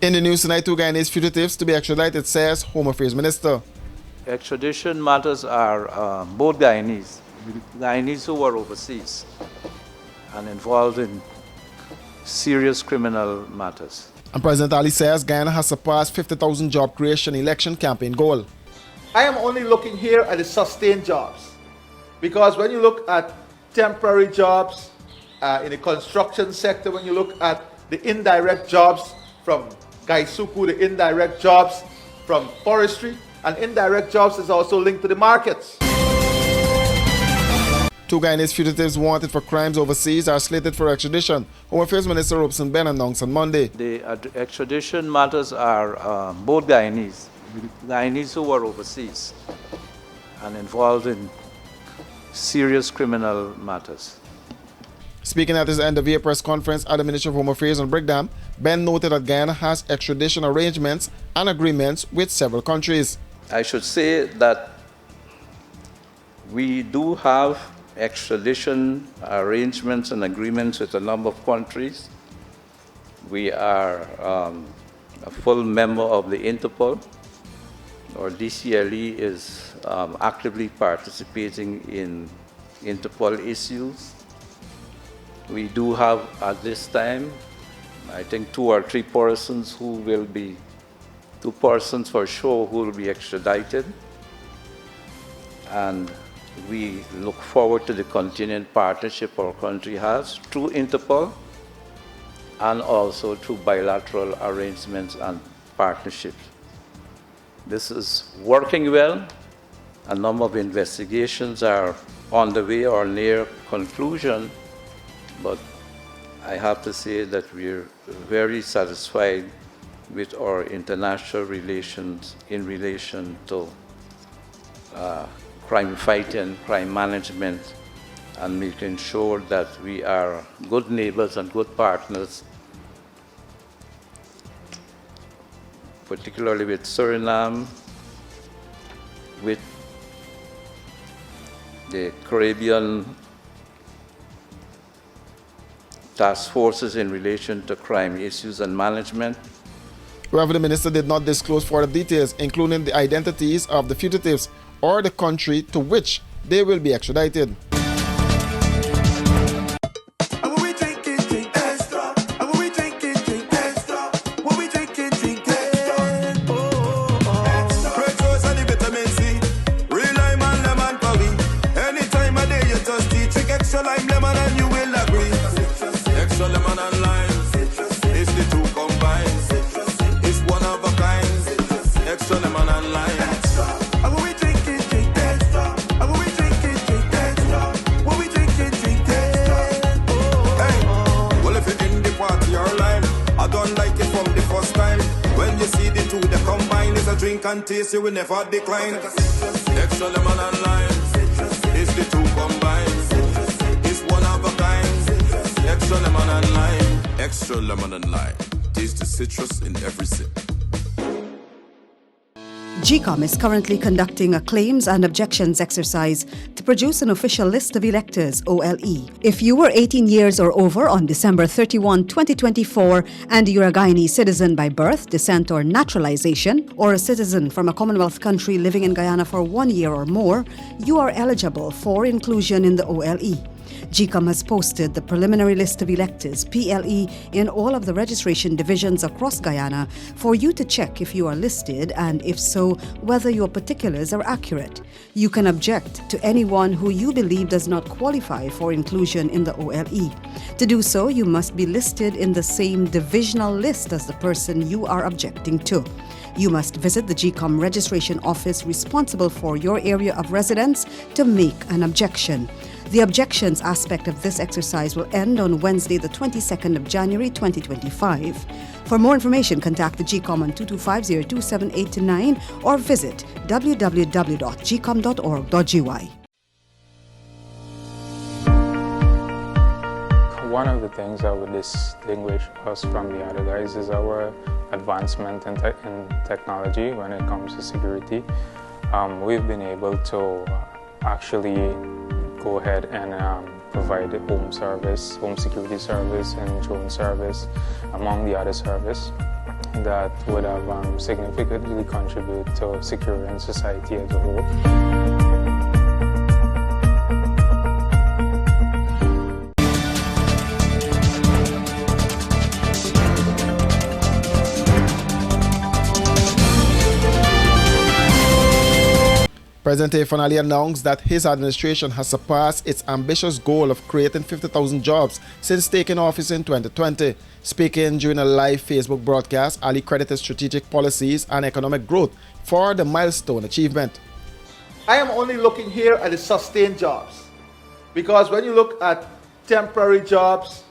In the news tonight, 2 Guyanese fugitives to be extradited, says Home Affairs Minister. Extradition matters are both Guyanese who were overseas and involved in serious criminal matters. And President Ali says Guyana has surpassed 50,000 job creation election campaign goal. I am only looking here at the sustained jobs, because when you look at temporary jobs in the construction sector, when you look at the indirect jobs from Gaisuku, the indirect jobs from forestry, and indirect jobs is also linked to the markets. 2 Guyanese fugitives wanted for crimes overseas are slated for extradition. Home Affairs Minister Robeson Ben announced on Monday. The extradition matters are both Guyanese who were overseas and involved in serious criminal matters. Speaking at his end-of-year press conference at the Ministry of Home Affairs on Brickdam, Ben noted that Guyana has extradition arrangements and agreements with several countries. I should say that we do have extradition arrangements and agreements with a number of countries. We are a full member of the Interpol, or DCLE is actively participating in Interpol issues. We do have at this time, I think 2 or 3 persons who will be, 2 persons for sure who will be extradited. And we look forward to the continuing partnership our country has through Interpol and also through bilateral arrangements and partnerships. This is working well. A number of investigations are on the way or near conclusion, but I have to say that we're very satisfied with our international relations in relation to crime fighting, crime management, and making sure that we are good neighbors and good partners, particularly with Suriname, with the Caribbean task forces in relation to crime issues and management. However, the minister did not disclose further details, including the identities of the fugitives or the country to which they will be extradited. Drink and taste, you will never decline. Extra lemon and lime, it's the 2 combined. It's one of a kind. Extra lemon and lime, extra lemon and lime. Taste the citrus in every sip. GECOM is currently conducting a claims and objections exercise to produce an official list of electors, OLE. If you were 18 years or over on December 31, 2024, and you're a Guyanese citizen by birth, descent, or naturalization, or a citizen from a Commonwealth country living in Guyana for 1 year or more, you are eligible for inclusion in the OLE. GECOM has posted the preliminary list of electors, PLE, in all of the registration divisions across Guyana for you to check if you are listed and, if so, whether your particulars are accurate. You can object to anyone who you believe does not qualify for inclusion in the OLE. To do so, you must be listed in the same divisional list as the person you are objecting to. You must visit the GECOM registration office responsible for your area of residence to make an objection. The objections aspect of this exercise will end on Wednesday, the 22nd of January 2025. For more information, contact the GECOM on 225-0278-9 or visit www.gcom.org.gy. One of the things that would distinguish us from the other guys is our advancement in technology when it comes to security. We've been able to actually go ahead and provide the home security service, and drone service, among the other service. that would have significantly contributed to securing society as a whole. President Fanali announced that his administration has surpassed its ambitious goal of creating 50,000 jobs since taking office in 2020. Speaking during a live Facebook broadcast, Ali credited strategic policies and economic growth for the milestone achievement. I am only looking here at the sustained jobs, because when you look at temporary jobs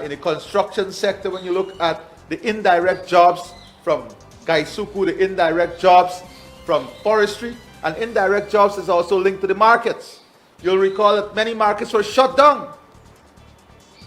in the construction sector, when you look at the indirect jobs from Gaisuku, the indirect jobs from forestry, and indirect jobs is also linked to the markets. You'll recall that many markets were shut down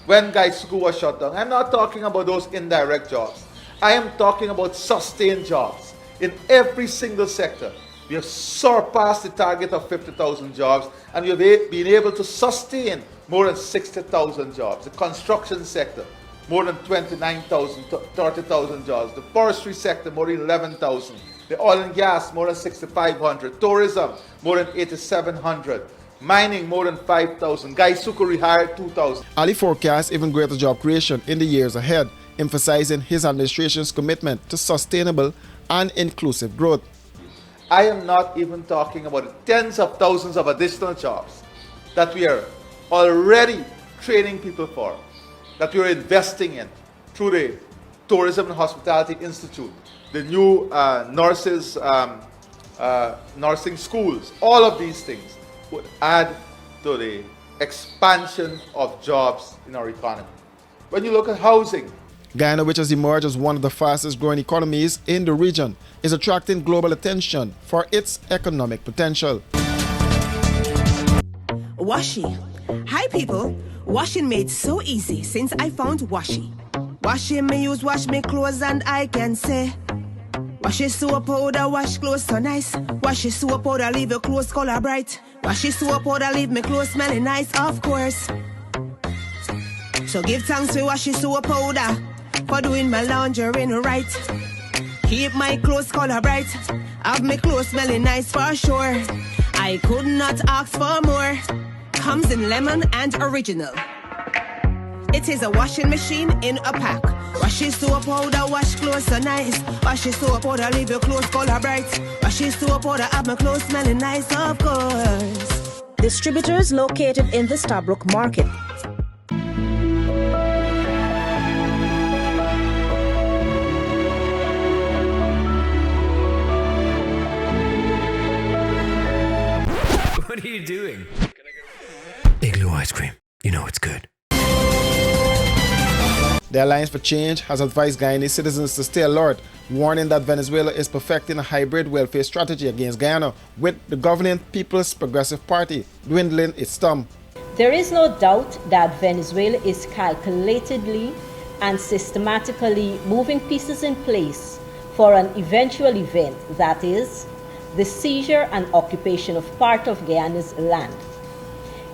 when Gaisuku was shut down. I'm not talking about those indirect jobs. I am talking about sustained jobs in every single sector. We have surpassed the target of 50,000 jobs, and we have been able to sustain more than 60,000 jobs. The construction sector, more than 29,000, 30,000 jobs. The forestry sector, more than 11,000. The oil and gas, more than 6,500. Tourism, more than 8,700. Mining, more than 5,000. Gaisuku rehired 2,000. Ali forecasts even greater job creation in the years ahead, emphasizing his administration's commitment to sustainable and inclusive growth. I am not even talking about the tens of thousands of additional jobs that we are already training people for, that we are investing in through the Tourism and Hospitality Institute, the new nursing schools. All of these things would add to the expansion of jobs in our economy. When you look at housing, Guyana, which has emerged as one of the fastest growing economies in the region, is attracting global attention for its economic potential. Washi. Hi people. Washing made so easy since I found Washi. Washing me use wash me clothes and I can say Washi soap powder wash clothes so nice. Washi soap powder leave your clothes color bright. Washi soap powder leave me clothes smelling nice, of course. So give thanks to Washi soap powder for doing my laundry right. Keep my clothes color bright. Have my clothes smelling nice for sure. I could not ask for more. Comes in lemon and original. It is a washing machine in a pack. Washi soap powder wash clothes so nice. Washi soap powder leave your clothes color bright. Washi soap powder have my clothes smelling nice, of course. Distributors located in the Stabrook Market. What are you doing? Igloo ice cream. You know it's good. The Alliance for Change has advised Guyanese citizens to stay alert, warning that Venezuela is perfecting a hybrid welfare strategy against Guyana, with the governing People's Progressive Party dwindling its thumb. There is no doubt that Venezuela is calculatedly and systematically moving pieces in place for an eventual event, that is, the seizure and occupation of part of Guyana's land.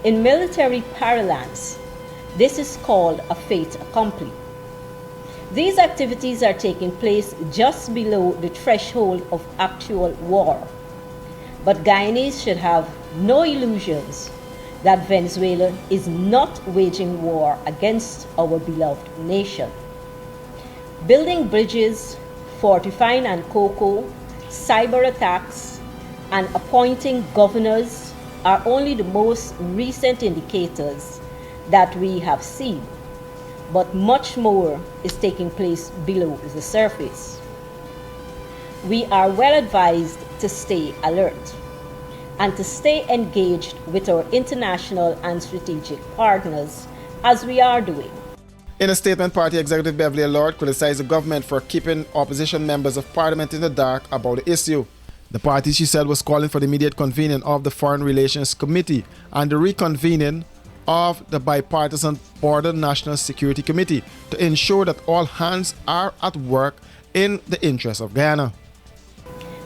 In military parlance, this is called a fait accompli. These activities are taking place just below the threshold of actual war. But Guyanese should have no illusions that Venezuela is not waging war against our beloved nation. Building bridges, fortifying Ankoko, cyber attacks, and appointing governors are only the most recent indicators that we have seen, but much more is taking place below the surface. We are well advised to stay alert and to stay engaged with our international and strategic partners, as we are doing. In a statement, Party Executive Beverly Lord criticized the government for keeping opposition members of parliament in the dark about the issue. The party, she said, was calling for the immediate convening of the Foreign Relations Committee and the reconvening of the bipartisan Border National Security Committee to ensure that all hands are at work in the interest of Guyana.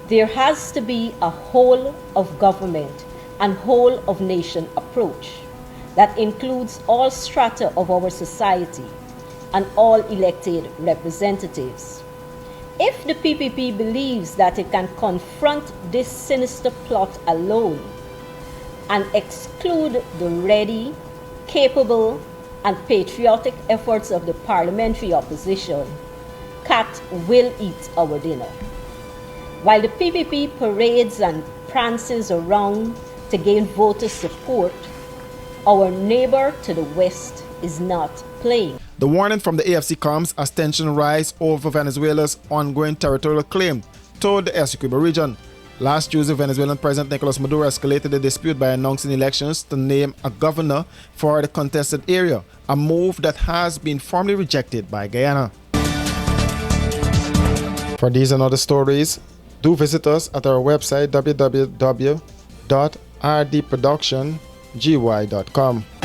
There has to be a whole of government and whole of nation approach that includes all strata of our society and all elected representatives. If the PPP believes that it can confront this sinister plot alone and exclude the ready, capable, and patriotic efforts of the parliamentary opposition, cat will eat our dinner. While the PPP parades and prances around to gain voter support, our neighbor to the west is not playing. The warning from the AFC comes as tension rise over Venezuela's ongoing territorial claim toward the Essequibo region. Last Tuesday, Venezuelan President Nicolas Maduro escalated the dispute by announcing elections to name a governor for the contested area, a move that has been formally rejected by Guyana. For these and other stories, do visit us at our website www.rdproductiongy.com.